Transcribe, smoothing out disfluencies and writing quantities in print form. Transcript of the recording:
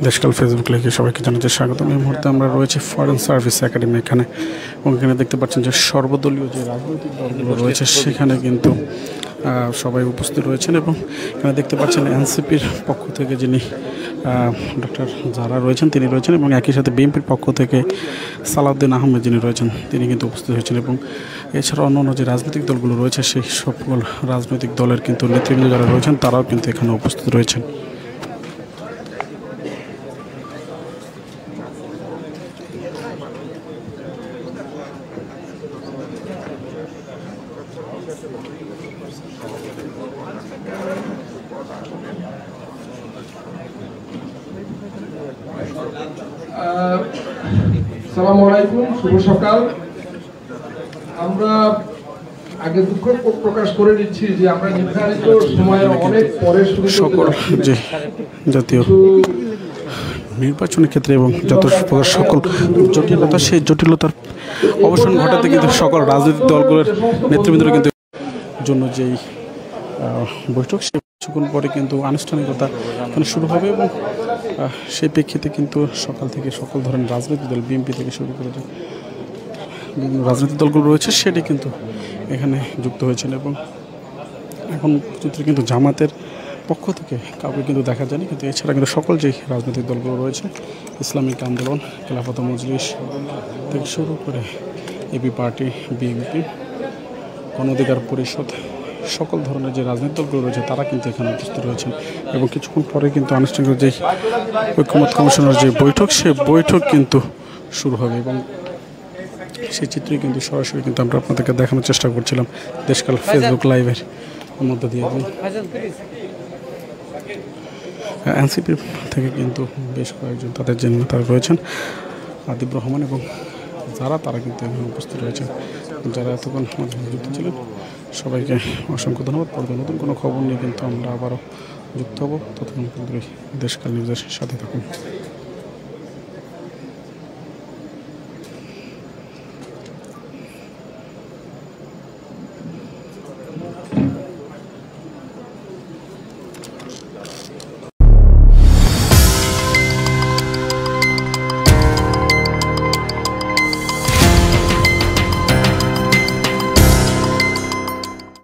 দেশকাল Facebook লাইভে সবাইকে জানাতে স্বাগতম। এই মুহূর্তে আমরা রয়েছে ফরেন সার্ভিস একাডেমি এখানে, এবং এখানে দেখতে পাচ্ছেন যে সর্বদলীয় যে রাজনৈতিক দলগুলো রয়েছে সেখানে কিন্তু সবাই উপস্থিত রয়েছেন, এবং এখানে দেখতে পাচ্ছেন এনসিপির পক্ষ থেকে যিনি ডক্টর যারা রয়েছেন তিনি রয়েছেন, এবং একই সাথে বিএনপির পক্ষ থেকে সালাউদ্দিন আহমেদ যিনি রয়েছেন তিনি কিন্তু উপস্থিত হয়েছেন, এবং এছাড়া অন্যান্য যে রাজনৈতিক দলগুলো রয়েছে সেই সকল রাজনৈতিক দলের কিন্তু নেতৃবৃন্দ যারা রয়েছেন তারাও কিন্তু এখানে উপস্থিত রয়েছেন। আসসালামু আলাইকুম, শুভ সকাল। আমরা আগে দুঃখ প্রকাশ করে দিচ্ছি যে আমরা নির্ধারিত সময়ের অনেক পরে শুরু সকল যে জাতীয় নির্বাচনের ক্ষেত্রে এবং যত সকল জটিলতা সেই জটিলতার অবসান ঘটাতে কিন্তু সকল রাজনৈতিক দলগুলোর নেতৃবৃন্দরা কিন্তু জন্য যেই বৈঠক সেই কিছুক্ষণ পরে কিন্তু আনুষ্ঠানিকতা শুরু হবে, এবং সেই প্রেক্ষিতে কিন্তু সকাল থেকে সকল ধরনের রাজনৈতিক দল বিএনপি থেকে শুরু করে বিভিন্ন রাজনৈতিক দলগুলো রয়েছে সেটি কিন্তু এখানে যুক্ত হয়েছেন, এবং এখন চিত্রে কিন্তু জামাতের পক্ষ থেকে কাউকে কিন্তু দেখা যায়নি, কিন্তু এছাড়া কিন্তু সকল যে রাজনৈতিক দলগুলো রয়েছে ইসলামিক আন্দোলন, খেলাফত মজলিস থেকে শুরু করে এবি পার্টি, বিএনপি, গণ অধিকার পরিষদ, সকল ধরনের যে রাজনৈতিক দলগুলো রয়েছে তারা কিন্তু এখানে উপস্থিত রয়েছেন, এবং কিছুক্ষণ পরে কিন্তু আনুষ্ঠানিক যে ঐক্যমত কমিশনের যে বৈঠক সে বৈঠক কিন্তু শুরু হবে, এবং সেই চিত্রই কিন্তু সরাসরি কিন্তু আমরা আপনাদেরকে দেখানোর চেষ্টা করছিলাম দেশকাল ফেসবুক লাইভের মধ্যে দিয়ে। এবং এনসিপির থেকে কিন্তু বেশ কয়েকজন তাদের যে নেতারা রয়েছেন আদিব রহমান এবং তারা কিন্তু এখানে উপস্থিত রয়েছেন। যারা এতক্ষণ যুক্ত ছিলেন সবাইকে অসংখ্য ধন্যবাদ। পরে নতুন কোনো খবর নিয়ে কিন্তু আমরা আবারও যুক্ত হব, ততক্ষণ কিন্তু দেশকাল নিউজের সাথে থাকুন।